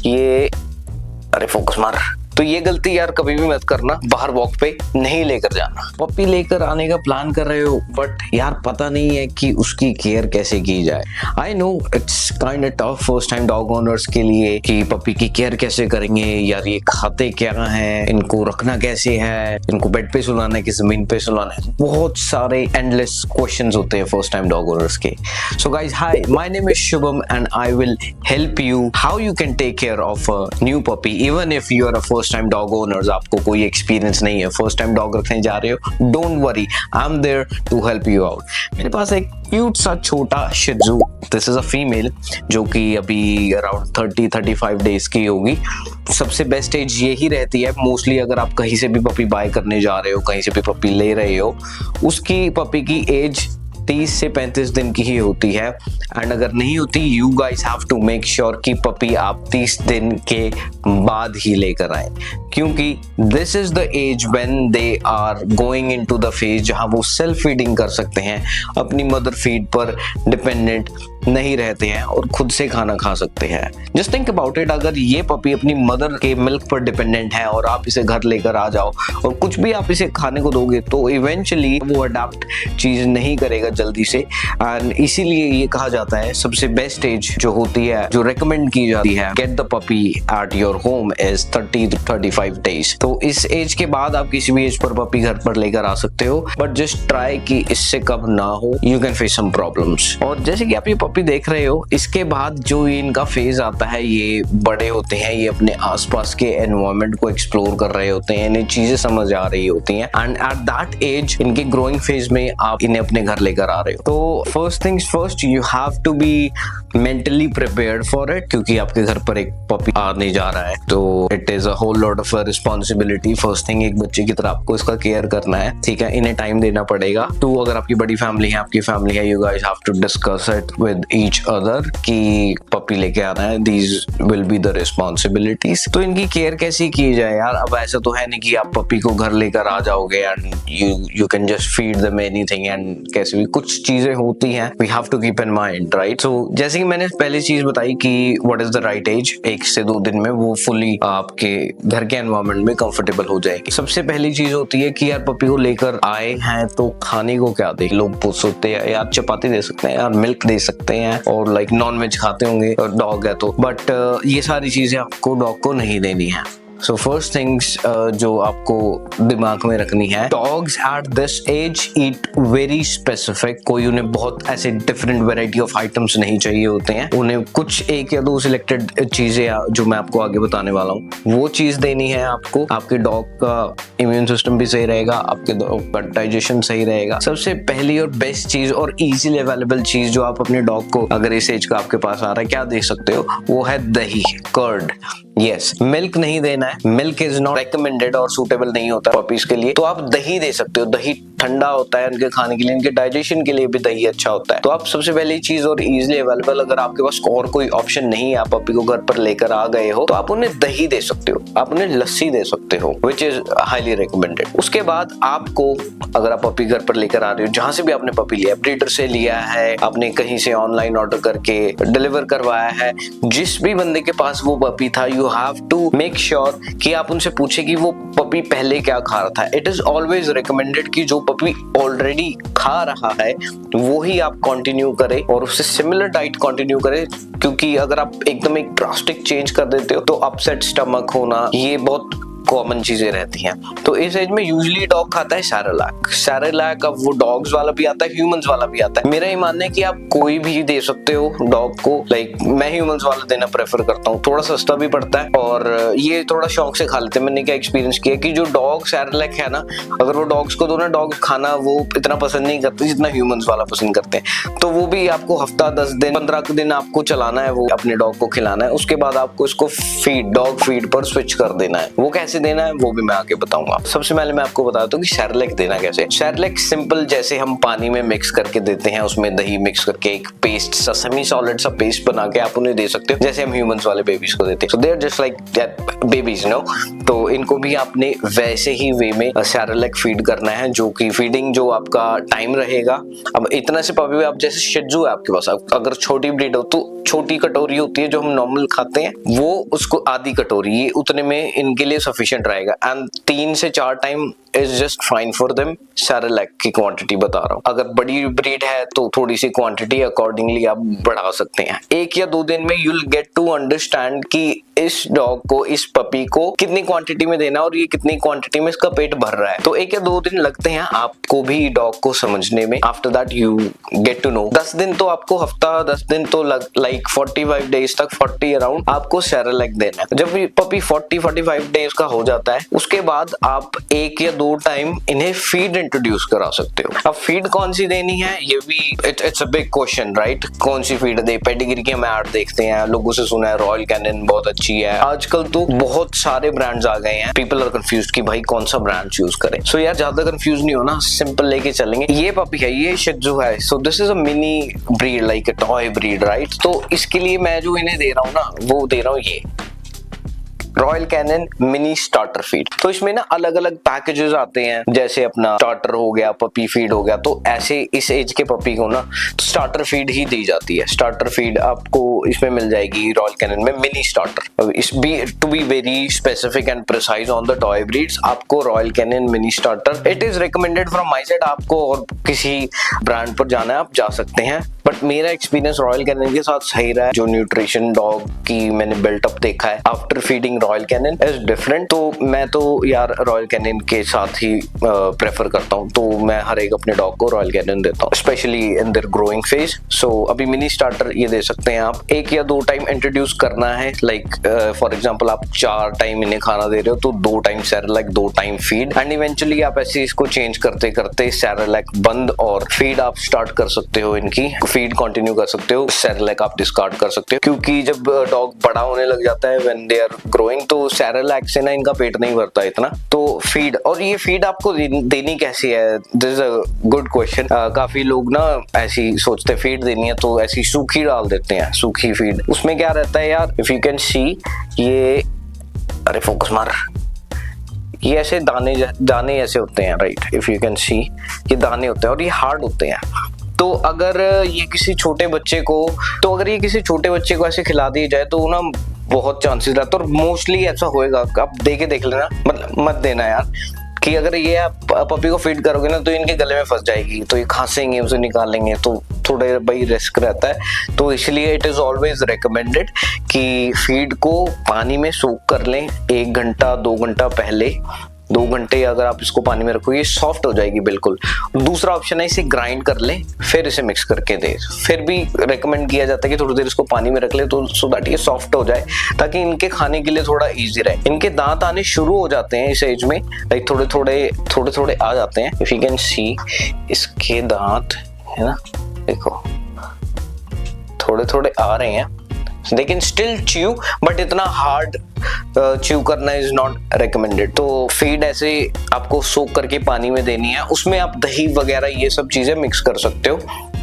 ये अरे फोकस मार। तो ये गलती यार कभी भी मत करना, बाहर वॉक पे नहीं लेकर जाना। पपी लेकर आने का प्लान कर रहे हो बट यार पता नहीं है कि उसकी केयर कैसे की जाए। I know it's kind of tough first time dog owners के लिए कि पपी की केयर कैसे करेंगे यार, ये खाते क्या है, इनको रखना कैसे है, इनको बेड पे सुलाना है कि जमीन पे सुलाना है। बहुत सारे एंडलेस क्वेश्चंस होते हैं फर्स्ट टाइम डॉग ओनर्स के। So guys hi, my name is Shubham and I will help you how you can take care of a new puppy even if you are a first time dog owners. आपको कोई experience नहीं है, first time dog रखने जा रहे हो, don't worry, I am there to help you out. मेरे पास एक क्यूट सा छोटा शिजू, दिस इज अ फीमेल जो कि अभी अराउंड 30-35 डेज की होगी। सबसे बेस्ट एज यही रहती है मोस्टली, अगर आप कहीं से भी पपी बाय करने जा रहे हो, कहीं से भी पपी ले रहे हो, उसकी पपी की एज 30 से 35 दिन की ही होती है। एंड अगर नहीं होती, you guys have to make sure कि पपी आप 30 दिन के बाद ही लेकर आए, क्योंकि this is the age when they are going into the phase जहां वो सेल्फ फीडिंग कर सकते हैं, अपनी मदर फीड पर डिपेंडेंट नहीं रहते हैं और खुद से खाना खा सकते हैं। जस्ट थिंक अबाउट इट, अगर ये पपी अपनी मदर के मिल्क पर डिपेंडेंट है और आप इसे घर लेकर आ जाओ और कुछ भी आप इसे खाने को दोगे तो इवेंचुअली वो अडाप्ट चीज नहीं करेगा जल्दी से। एंड इसीलिए ये कहा जाता है सबसे बेस्ट एज जो होती है, जो रेकमेंड की जाती है get the puppy at your home is 30 to 35 days. तो इस एज के बाद आप किसी भी एज पर पपी घर पर लेकर आ सकते हो, बट जस्ट ट्राई कि इससे कब ना हो, you can face some problems. और जैसे कि आप ये पपी देख रहे हो, इसके बाद जो इनका फेज आता है, ये बड़े होते हैं, ये अपने आसपास के एनवायरनमेंट को एक्सप्लोर कर रहे होते हैं, इन्हें चीजें समझ आ रही होती हैं। एंड एट दैट एज, इनके ग्रोइंग फेज में आप इन्हें अपने घर लेकर आ रहे हो। तो first things first, you have to be mentally prepared for it, क्योंकि आपके घर पर एक पपी आने जा रहा है, तो it is a whole lot of responsibility. First thing, एक बच्चे की तरह आपको इसका केयर करना है, ठीक है, इन्हें टाइम देना पड़ेगा। तो अगर आपकी बड़ी फैमिली है, आपकी फैमिली है, you guys have to discuss it with each other कि पपी लेके आना है, these will be the responsibilities. तो इनकी केयर कैसी की जाए यार? अब ऐसा तो है नहीं कि आप पपी को घर लेकर आ जाओगे and you can just feed them anything, and कैसे भी कुछ चीजें होती हैं, we have to keep in mind, right? So जैसे कि मैंने पहली चीज बताई कि what is the right age, 1 से 2 दिन में वो फुली आपके घर के एनवायरनमेंट में कंफर्टेबल हो जाएगी। सबसे पहली चीज होती है कि यार पपी को लेकर आए हैं तो खाने को क्या दे। लोग पूछ सकते हैं यार चपाती दे सकते हैं, यार मिल्क दे सकते हैं, और लाइक नॉन वेज खाते होंगे डॉग है तो, बट ये सारी चीजें आपको डॉग को नहीं देनी है। सो फर्स्ट थिंग्स जो आपको दिमाग में रखनी है, dogs at this age eat very specific. कोई उन्हें बहुत ऐसे डिफरेंट वेराइटी ऑफ आइटम्स नहीं चाहिए होते हैं, उन्हें कुछ 1 या 2 सिलेक्टेड चीजें जो मैं आपको आगे बताने वाला हूँ वो चीज देनी है आपको। आपके डॉग का इम्यून सिस्टम भी सही रहेगा, आपके डॉग का डाइजेशन सही रहेगा। सबसे पहली और बेस्ट चीज और इजीली अवेलेबल चीज जो आप अपने डॉग को, अगर इस एज का आपके पास आ रहा है, क्या दे सकते हो, वो है दही, कर्ड। यस, मिल्क नहीं देना है, मिल्क इज नॉट रिकमेंडेड और सूटेबल नहीं होता पपीज के लिए। तो आप दही दे सकते हो, दही ठंडा होता है उनके खाने के लिए, इनके डाइजेशन के लिए भी दही अच्छा होता है। तो आप सबसे पहली चीज और इजीली अवेलेबल, अगर आपके पास और कोई ऑप्शन नहीं है, आप पपी को घर पर लेकर आ गए हो, तो आप उन्हें दही दे सकते हो, आप उन्हें लस्सी दे सकते हो, विच इज हाईली रिकमेंडेड। उसके बाद आपको, अगर आप पपी घर पर लेकर आ रहे हो, जहां से भी आपने पपी लिया, ब्रीडर से लिया है, आपने कहीं से ऑनलाइन ऑर्डर करके डिलीवर करवाया है, जिस भी बंदे के पास वो पपी था, you have to make sure कि आप उनसे पूछे कि वो पपी पहले क्या खा रहा था। इट इज ऑलवेज रिकमेंडेड कि जो पपी ऑलरेडी खा रहा है वो ही आप कंटिन्यू करें और उससे सिमिलर डाइट कंटिन्यू करें, क्योंकि अगर आप एकदम एक ड्रास्टिक चेंज कर देते हो तो अपसेट स्टमक होना, ये बहुत कॉमन चीजें रहती हैं। तो इस एज में यूजुअली डॉग खाता है सैरेलैक। सैरेलैक अब वो डॉग्स वाला भी आता है, ह्यूमंस वाला भी आता है। मेरा ये मानना है कि आप कोई भी दे सकते हो डॉग को, लाइक मैं ह्यूमंस वाला देना प्रेफर करता हूँ, थोड़ा सस्ता भी पड़ता है और ये थोड़ा शौक से खा लेते हैं। मैंने क्या एक्सपीरियंस किया कि जो डॉग सैरेलैक है ना, अगर वो डॉग्स को दो ना, डॉग खाना वो इतना पसंद नहीं करते जितना ह्यूमंस वाला पसंद करते हैं। तो वो भी आपको हफ्ता 10 दिन 15 दिन आपको चलाना है, वो अपने डॉग को खिलाना है। उसके बाद आपको इसको फीड, डॉग फीड पर स्विच कर देना है। वो कैसे देना है वो भी मैं आगे बताऊंगा। सबसे पहले मैं आपको बताता हूँ कि सैरेलैक देना कैसे। सैरेलैक सिंपल, जैसे हम पानी में मिक्स करके देते हैं, उसमें दही मिक्स करके एक पेस्ट सा, सेमी सॉलिड सा पेस्ट बना के आप उन्हें दे सकते हो, जैसे हम ह्यूमंस वाले बेबीज को देते हैं। So they are just like babies, no. तो इनको भी आपने वैसे ही वे में सैरेलैक फीड करना है, जो कि फीडिंग जो आपका टाइम रहेगा। अब इतना से पपी, आप जैसे शिजू है आपके पास, अगर छोटी ब्रीड हो तो छोटी कटोरी होती है जो हम नॉर्मल खाते हैं, वो उसको आधी कटोरी, ये उतने में इनके लिए सफिशिएंट रहेगा। एंड 3 से 4 time is just fine for them. Cerelac की क्वांटिटी बता रहा हूँ। अगर बड़ी ब्रीड है तो थोड़ी सी क्वांटिटी अकॉर्डिंगली आप बढ़ा सकते हैं। 1 या 2 दिन में you will get to understand कि इस डॉग को, इस पपी को कितनी क्वांटिटी में देना और ये कितनी क्वांटिटी में इसका पेट भर रहा है। तो 1 या 2 दिन लगते हैं आपको भी डॉग को समझने में। After that you get to know. 10 दिन तो आपको, हफ्ता 10 दिन तो लाइक 45 डेज तक, 40 अराउंड आपको सेरेलैक देना है। जब पपी 40-45 डेज का हो जाता है, उसके बाद आप 1 या 2 टाइम इन्हें फीड इंट्रोड्यूस करा सकते हो। अब फीड कौन सी देनी है, ये भी it's a big question, right. कौन सी फीड दे? पेडिग्री के हम ऐड देखते हैं, लोगों से सुना है रॉयल कैनिन बहुत अच्छी है। आजकल तो बहुत सारे ब्रांड्स आ गए हैं। पीपल आर कंफ्यूज्ड कि भाई कौन सा ब्रांड चूज करें। सो यार ज्यादा कंफ्यूज नहीं होना, सिंपल लेके चलेंगे। ये पपी है, ये शित्ज़ू है। So this is a mini breed, like a toy breed, right. तो इसके लिए मैं जो इन्हें दे रहा हूँ ना, वो दे रहा हूँ ये royal Canin mini starter feed. तो इसमें ना अलग अलग पैकेजेस आते हैं, जैसे अपना स्टार्टर हो गया, पपी फीड हो गया। तो ऐसे इस एज के पपी को ना स्टार्टर फीड ही दी जाती है। स्टार्टर फीड आपको इसमें मिल जाएगी रॉयल कैनिन में, मिनी स्टार्टर। इस be to be very specific and precise on the toy breeds, आपको Royal Canin mini starter it is recommended from my side. आपको और किसी ब्रांड पर जाना है आप जा सकते हैं, बट मेरा एक्सपीरियंस रॉयल कैनिन के साथ सही रहा है। जो न्यूट्रिशन डॉग की मैंने बिल्टअप देखा है after feeding Royal Canin is different. तो मैं तो यार रॉयल कैनिन के साथ ही प्रेफर करता हूँ। तो मैं हर एक अपने डॉग को रॉयल कैनिन देता हूँ, specially in their growing phase. So अभी मिनी स्टार्टर ये दे सकते हैं आप। 1 या 2 टाइम इंट्रोड्यूस करना है, लाइक फॉर एग्जाम्पल आप 4 टाइम इन्हें खाना दे रहे हो तो 2 time Cerelac, 2 time feed. And eventually आप ऐसे इसको चेंज करते करते सेरेलैक बंद और फीड आप स्टार्ट कर सकते हो। इनकी फीड कंटिन्यू कर सकते हो, सेरेलैक आप डिस्कार्ड कर सकते हो। क्योंकि जब डॉग बड़ा होने लग जाता है, व्हेन दे आर ग्रोइंग, तो सेरेलैक से ना इनका पेट नहीं भरता इतना। तो फीड, और ये फीड आपको देनी कैसी है, this is a good question. काफी लोग ना ऐसी सोचते फीड देनी है तो ऐसी सूखी डाल देते हैं, सूखी फीड। उसमें क्या रहता है यार, इफ यू कैन सी, ये अरे फोकस मार, ये ऐसे दाने ऐसे होते हैं, right. If you can see, ये दाने होते हैं और ये हार्ड होते हैं। तो अगर ये किसी छोटे बच्चे को ऐसे खिला दिया जाए तो ना बहुत चांसेस रहते हैं, और मोस्टली ऐसा होएगा। आप देख लेना, मतलब मत देना यार, कि अगर ये आप पपी को फीड करोगे ना तो इनके गले में फंस जाएगी, तो ये खांसेंगे, उसे निकालेंगे, तो थोड़ा भाई रिस्क रहता है। तो इसलिए इट इज ऑलवेज रिकमेंडेड कि फीड को पानी में सोक कर लें 1 घंटा 2 घंटा पहले। 2 घंटे अगर आप इसको पानी में रखोगे सॉफ्ट हो जाएगी बिल्कुल। दूसरा ऑप्शन है इसे ग्राइंड कर लें फिर इसे मिक्स करके दे। फिर भी रेकमेंड किया जाता है कि थोड़ी देर इसको पानी में रख ले तो सो दैट ये सॉफ्ट हो जाए, ताकि इनके खाने के लिए थोड़ा इजी रहे। इनके दांत आने शुरू हो जाते हैं इस एज में, लाइक थोड़े थोड़े आ जाते हैं। इफ यू कैन सी, इसके दांत है ना, देखो थोड़े थोड़े आ रहे हैं। They can still chew, but इतना हार्ड च्यू करना इज नॉट रिकमेंडेड। तो फीड ऐसे आपको सोक करके पानी में देनी है, उसमें आप दही वगैरह ये सब चीजें मिक्स कर सकते हो,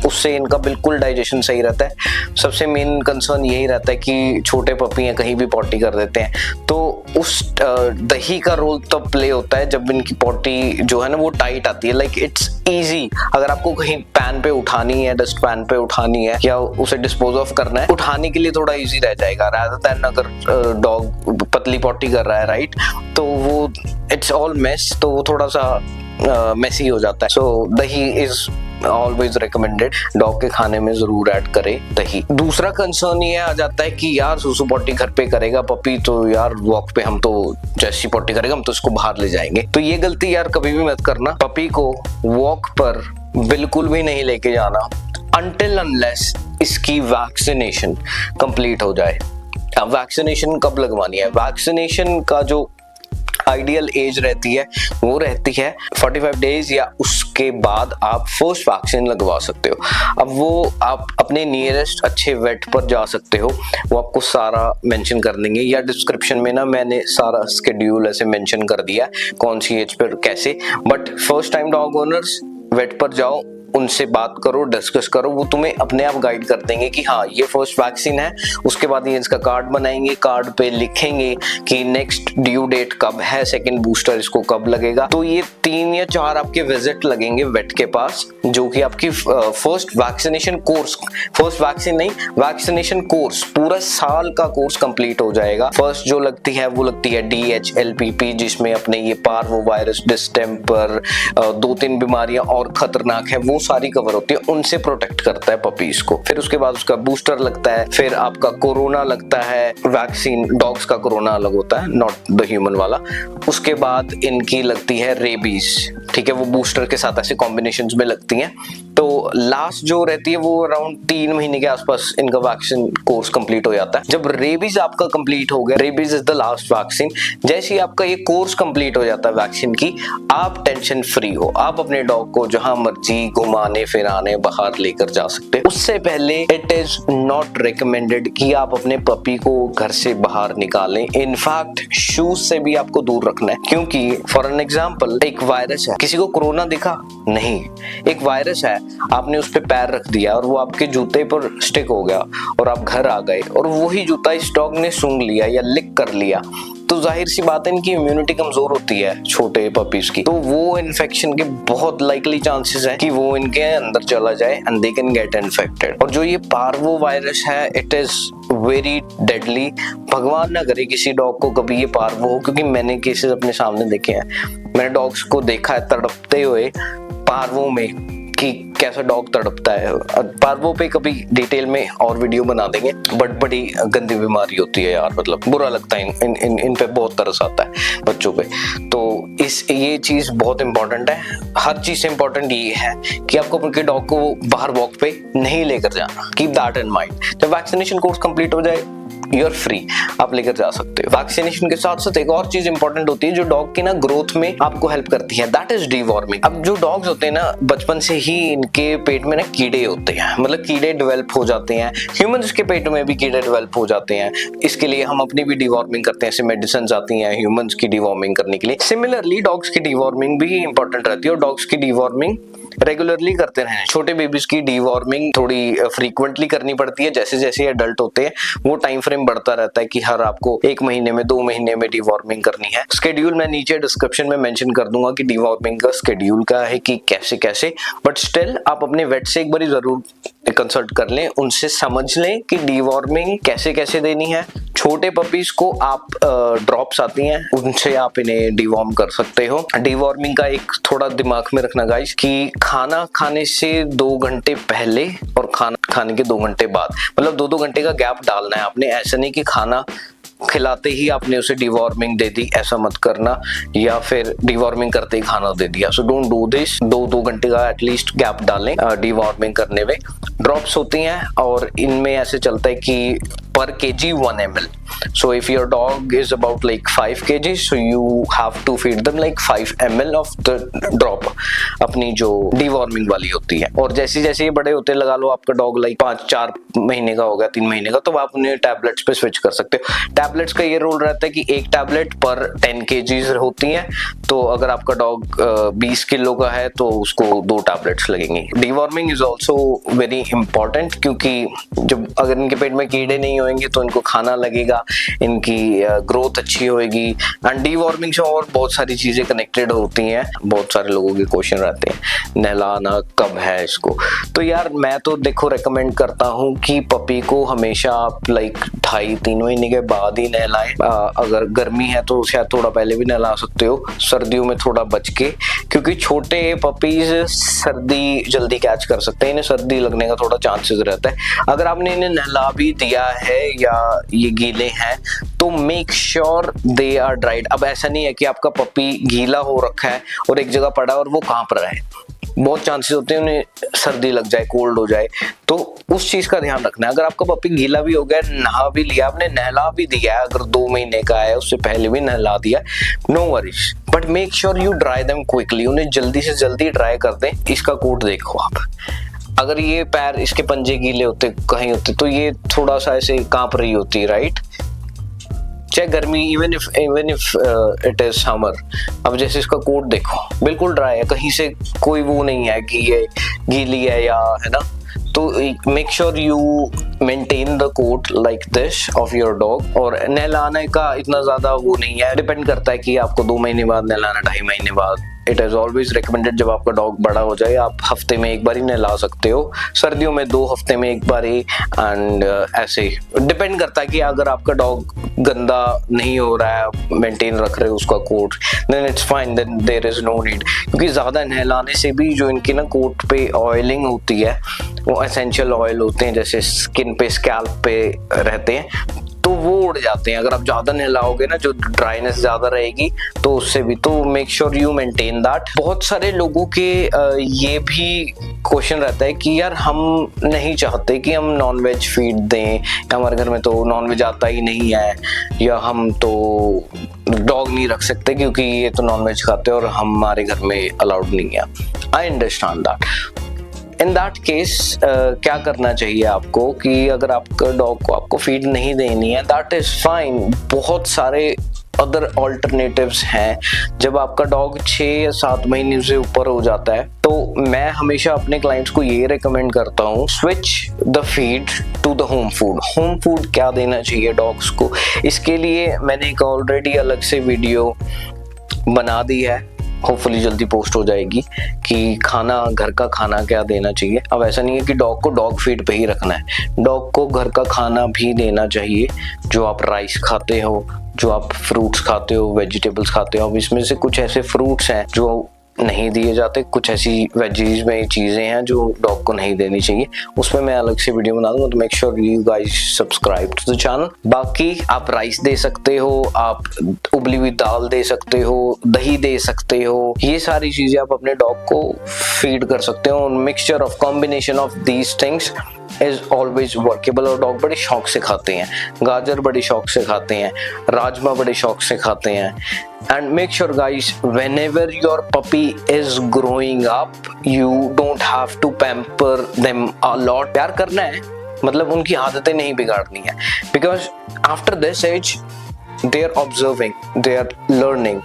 उससे इनका बिल्कुल डाइजेशन सही रहता है। सबसे मेन कंसर्न यही रहता है कि छोटे पपी हैं, कहीं भी पॉटी कर देते हैं, तो उस दही का रोल तब प्ले होता है जब इनकी पॉटी जो है ना वो टाइट आती है। लाइक इट्स इजी, अगर आपको कहीं पैन पे उठानी है, डस्ट पैन पे उठानी है या उसे डिस्पोज ऑफ करना है, उठाने के लिए थोड़ा इजी रह जाएगा, rather than अगर डॉग पतली पॉटी कर रहा है, राइट, तो वो इट्स ऑल मेस, तो वो थोड़ा सा मेसी हो जाता है। सो दही इज ऑलवेज रिकमेंडेड, डॉग के खाने में जरूर ऐड करें दही। दूसरा कंसर्न ये आ जाता है कि यार सुसु पॉटी घर पे करेगा पपी, तो यार वॉक पे हम तो जैसी पॉटी करेगा हम तो इसको बाहर ले जाएंगे। तो ये गलती यार कभी भी मत करना, पपी को वॉक पर बिल्कुल भी नहीं लेके जाना अनटिल अनलेस इसकी वैक्सीनेशन कंप्लीट हो जाए। वैक्सीनेशन कब लगवानी है? वैक्सीनेशन का जो आइडियल एज रहती है वो रहती है 45 डेज या उसके बाद आप फर्स्ट वैक्सीन लगवा सकते हो। अब वो आप अपने नियरेस्ट अच्छे वेट पर जा सकते हो, वो आपको सारा मेंशन कर देंगे, या डिस्क्रिप्शन में ना मैंने सारा शेड्यूल ऐसे मेंशन कर दिया कौन सी एज पर कैसे। But first time dog owners vet पर जाओ, उनसे बात करो, डिस्कस करो, वो तुम्हें अपने आप गाइड कर देंगे कि हाँ ये फर्स्ट वैक्सीन है। उसके बाद ये इसका कार्ड बनाएंगे, कार्ड पे लिखेंगे कि नेक्स्ट ड्यू डेट कब है, सेकंड बूस्टर इसको कब लगेगा। तो ये 3 या 4 आपके विजिट लगेंगे वेट के पास, जो कि आपकी first vaccination course, first vaccine नहीं, वैक्सीनेशन कोर्स, पूरा साल का कोर्स कंप्लीट हो जाएगा। फर्स्ट जो लगती है वो लगती है DHLPP, जिसमें अपने ये पार्वो वायरस, डिस्टेम्पर, 2-3 बीमारियां और खतरनाक है वो सारी कवर होती है, उनसे प्रोटेक्ट करता है पपीज को। फिर उसके बाद उसका बूस्टर लगता है, फिर आपका कोरोना लगता है वैक्सीन, डॉग्स का कोरोना अलग होता है, नॉट द ह्यूमन वाला। उसके बाद इनकी लगती है रेबीज, ठीक है, वो बूस्टर के साथ ऐसे कॉम्बिनेशंस में लगती हैं। तो लास्ट जो रहती है वो अराउंड 3 महीने के आसपास इनका वैक्सीन कोर्स कंप्लीट हो जाता है। जब रेबीज आपका कंप्लीट हो गया, rabies is the last vaccine, जैसे ही आपका ये कोर्स कंप्लीट हो जाता है वैक्सीन की, आप टेंशन फ्री हो, आप अपने डॉग को जहां मर्जी घुमाने फिराने बाहर लेकर जा सकते हो। उससे पहले इट इज नॉट रिकमेंडेड कि आप अपने पपी को घर से बाहर निकालें। इनफैक्ट शूज से भी आपको दूर रखना है, क्योंकि फॉर एन एग्जांपल एक वायरस है, किसी को कोरोना दिखा नहीं, एक वायरस है, आपने उस पे पैर रख दिया और वो आपके जूते पर स्टिक हो गया और आप घर आ गए और वही जूता इस डॉग ने सूंघ लिया या लिक कर लिया, तो जाहिर सी बात है इनकी इम्यूनिटी कमजोर होती है छोटे पपीज की, तो वो इन्फेक्शन के बहुत लाइकली चांसेस है कि वो इनके अंदर चला जाए and they can get infected. और जो ये पार्वो वायरस है, इट इज वेरी डेडली। भगवान ना करे किसी डॉग को कभी ये पार्वो हो, क्योंकि मैंने केसेस अपने सामने देखे हैं, मैंने डॉग्स को देखा है तड़पते हुए पार्वो में, कि कैसा डॉग तड़पता है। पार्वो पे कभी डिटेल में और वीडियो बना देंगे, बट बड़ी गंदी बीमारी होती है यार, मतलब बुरा लगता है, इन पे बहुत तरस आता है बच्चों पे। तो ये चीज बहुत इंपॉर्टेंट है। हर चीज से इंपॉर्टेंट ये है कि आपको अपने डॉग को बाहर वॉक पे नहीं लेकर जाना, कीप दैट इन माइंड। जब वैक्सीनेशन कोर्स कंप्लीट हो जाए, यू आर फ्री, आप लेकर जा सकते हो। वैक्सीनेशन के साथ साथ एक और चीज इंपॉर्टेंट होती है जो डॉग की ना ग्रोथ में आपको हेल्प करती है, दैट इज डीवॉर्मिंग। अब जो डॉग्स होते हैं ना, बचपन से ही इनके पेट में ना कीड़े होते हैं, मतलब कीड़े डेवलप हो जाते हैं, ह्यूमंस के पेट में भी कीड़े डेवलप हो जाते हैं। इसके लिए हम अपनी भी डीवॉर्मिंग करते हैं, ऐसे मेडिसिन आती हैं ह्यूमंस की डीवॉर्मिंग करने के लिए। सिमिलरली डॉग्स की डीवॉर्मिंग भी इंपॉर्टेंट रहती है, और डॉग्स की डीवॉर्मिंग रेगुलरली करते रहें। छोटे बेबीज की डीवॉर्मिंग थोड़ी फ्रीक्वेंटली करनी पड़ती है, जैसे जैसे एडल्ट होते हैं वो टाइम फ्रेम बढ़ता रहता है कि हर आपको 1 महीने में 2 महीने में डीवॉर्मिंग करनी है। स्केड्यूल मैं नीचे डिस्क्रिप्शन में मेंशन कर दूंगा कि डीवॉर्मिंग का स्केड्यूल क्या है, कि कैसे कैसे, बट स्टिल आप अपने वेट से एक बार जरूर कंसल्ट कर लें, उनसे समझ लें कि डीवॉर्मिंग कैसे कैसे देनी है। छोटे पपीज को आप ड्रॉप्स आती हैं, उनसे आप इन्हें डीवॉर्म कर सकते हो। डीवॉर्मिंग का एक थोड़ा दिमाग में रखना गाइस, कि खाना खाने से 2 घंटे पहले और खाना खाने के 2 घंटे बाद, मतलब 2-2 घंटे का गैप डालना है आपने। ऐसा नहीं कि खाना खिलाते ही आपने उसे डीवॉर्मिंग दे दी, ऐसा मत करना, या फिर डीवॉर्मिंग करते ही खाना दे दिया। So don't do this. 2-2 घंटे का एटलीस्ट गैप डालें डीवॉर्मिंग करने में। ड्रॉप्स होती हैं और इनमें ऐसे चलता है कि per kg 1 ml. So if your dog is about like 5 kg, so you have to feed them like 5 ml of the drop, अपनी जो deworming वाली होती है। और जैसे जैसे ये बड़े होते, लगा लो आपका डॉग लाइक 5-4 महीने का हो गया, 3 महीने का, तो आप उन्हें टैबलेट्स पे स्विच कर सकते हो। टैबलेट्स का ये रोल रहता है कि 1 टैबलेट पर 10 kg होती है, तो अगर आपका डॉग 20 किलो का है तो उसको 2 टैबलेट्स लगेंगे। Deworming is also very important, क्योंकि जब अगर इनके पेट में कीड़े नहीं होंगे तो इनको खाना लगेगा, इनकी ग्रोथ अच्छी होगी। एंड डीवॉर्मिंग से और बहुत सारी चीजें कनेक्टेड होती हैं। बहुत सारे लोगों के क्वेश्चन रहते हैं, नहलाना कब है इसको, तो यार मैं तो देखो रेकमेंड करता हूँ कि पपी को हमेशा आप लाइक 2.5-3 महीने के बाद ही नहलाएं। अगर गर्मी है तो शायद थोड़ा पहले भी नहला सकते हो, सर्दियों में थोड़ा बच के, क्योंकि छोटे पपीज सर्दी जल्दी कैच कर सकते हैं, इन्हें सर्दी लगने का थोड़ा चांसेस रहता है। अगर आपने इन्हें नहला भी दिया है या ये गीले हैं तो make sure they are dried. अब ऐसा नहीं है कि आपका पपी गीला हो रखा है और एक जगह पड़ा और वो कांप रहा है, बहुत चांसेस होते हैं उन्हें सर्दी लग जाए, कोल्ड हो जाए, तो उस चीज का ध्यान रखना है। अगर आपका पपी गीला भी हो गया, नहा भी लिया, आपने नहला भी दिया है, अगर 2 महीने का है उससे पहले भी नहला दिया, no worries, but make sure you dry them quickly, उन्हें जल्दी से जल्दी ड्राई कर दें। इसका कोट देखो आप, अगर ये पैर इसके पंजे गीले होते कहीं होते तो ये थोड़ा सा ऐसे कांप रही होती, राइट, चाहे गर्मी, even if it is summer. अब जैसे इसका कोट देखो, बिल्कुल ड्राई है, कहीं से कोई वो नहीं है कि ये गीली है या, है ना। तो make sure you maintain the coat like this of your dog. और नहलाने का इतना ज्यादा वो नहीं है, डिपेंड करता है कि आपको 2 महीने बाद नहलाना, 2.5 महीने बाद। इट इज ऑलवेज रिकमेंडेड जब आपका डॉग बड़ा हो जाए आप हफ्ते में 1 बार ही नहला सकते हो, सर्दियों में 2 हफ्ते में 1 बार ही। एंड ऐसे डिपेंड करता है कि अगर आपका डॉग गंदा नहीं हो रहा है, मेंटेन रख रहे हो उसका coat, then it's fine, then there is no need. क्योंकि ज्यादा नहलाने से भी जो इनकी ना कोट पे ऑयलिंग होती है, वो एसेंशियल ऑयल होते हैं जैसे स्किन पे, स्कैल्प पे रहते हैं, तो वो उड़ जाते हैं। अगर आप ज्यादा नहलाओगे ना, जो ड्राइनेस ज्यादा रहेगी तो उससे भी। तो make sure you maintain that. बहुत सारे लोगों के ये भी क्वेश्चन रहता है कि यार हम नहीं चाहते कि हम नॉनवेज फीड दें, हमारे घर में तो नॉनवेज आता ही नहीं है, या हम तो डॉग नहीं रख सकते क्योंकि ये तो नॉनवेज खाते हैं और हमारे घर में अलाउड नहीं है। I understand that. In that case क्या करना चाहिए आपको कि अगर आपका डॉग को आपको फीड नहीं देनी है, दैट इज फाइन। बहुत सारे अदर ऑल्टरनेटिव्स हैं। जब आपका डॉग 6 या 7 महीने से ऊपर हो जाता है तो मैं हमेशा अपने क्लाइंट्स को ये रेकमेंड करता हूँ, switch the feed to the home food. Home food क्या देना चाहिए डॉग्स को, इसके लिए मैंने एक ऑलरेडी अलग से वीडियो बना दी है, होपफुली जल्दी पोस्ट हो जाएगी, कि खाना, घर का खाना क्या देना चाहिए। अब ऐसा नहीं है कि डॉग को डॉग फीड पे ही रखना है, डॉग को घर का खाना भी देना चाहिए। जो आप राइस खाते हो, जो आप फ्रूट्स खाते हो, वेजिटेबल्स खाते हो, अब इसमें से कुछ ऐसे फ्रूट्स हैं जो नहीं दिए जाते, कुछ ऐसी वेजीज में चीजें हैं जो डॉग को नहीं देनी चाहिए, उसमें मैं अलग से वीडियो बना दूंगा। तो make sure you guys subscribe to the channel. बाकी आप राइस दे सकते हो, आप उबली हुई दाल दे सकते हो, दही दे सकते हो, ये सारी चीजें आप अपने डॉग को फीड कर सकते हो। Mixture of combination of these things is always workable. और डॉग बड़े शौक से खाते हैं, गाजर बड़े शौक से खाते हैं, राजमा बड़े शौक से खाते हैं। And make sure guys, whenever your puppy is growing up, you don't have to pamper them a lot. प्यार करना है, मतलब उनकी आदतें नहीं बिगाड़नी है, because after this age they are observing, they are learning.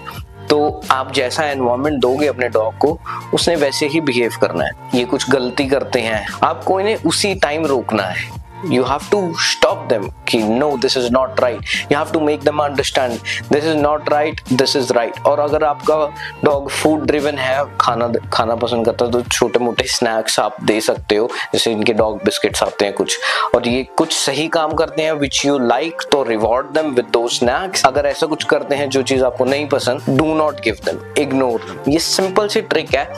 तो आप जैसा एनवायरनमेंट दोगे अपने डॉग को, उसने वैसे ही बिहेव करना है। ये कुछ गलती करते हैं, आपको इन्हें उसी टाइम रोकना है। You have to stop them कि no, this is not right. You have to make them understand this is not right, this is right. और अगर आपका डॉग फूड ड्रिवन है, खाना पसंद करता है, तो छोटे मोटे स्नैक्स आप दे सकते हो, जैसे इनके डॉग बिस्किट्स आते हैं कुछ, और ये कुछ सही काम करते हैं which you like, तो reward them with those snacks. अगर ऐसा कुछ करते हैं जो चीज आपको नहीं पसंद, do not give them, ignore them. ये सिंपल सी ट्रिक है,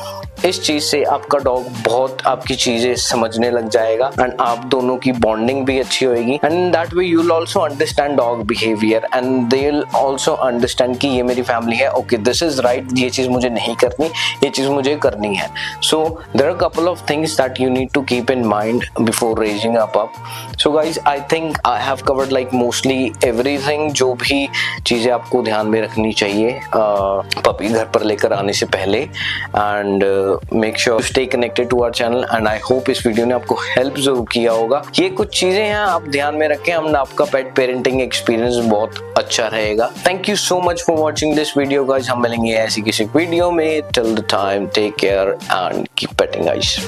इस चीज से आपका डॉग बहुत आपकी चीजें समझने लग जाएगा एंड आप दोनों की बॉन्डिंग भी अच्छी होगी। And that way you will also understand dog behaviour and they will also understand कि ये मेरी फैमिली है, ओके दिस इज राइट, ये चीज मुझे नहीं करनी, ये चीज मुझे करनी है। So there are couple of things that you need to keep in mind before raising a pup. So guys, I think I have covered like mostly everything, जो भी चीजें आपको ध्यान में रखनी चाहिए पपी घर पर लेकर आने से पहले। And make sure stay connected to our channel and I hope इस वीडियो ने आपको हेल्प जरूर किया होगा। ये कुछ चीजें हैं आप ध्यान में रखें, हम आपका पेट पेरेंटिंग एक्सपीरियंस बहुत अच्छा रहेगा। Thank you so much for watching this video guys. हम मिलेंगे ऐसी किसी वीडियो में। Till the time, take care and keep petting guys.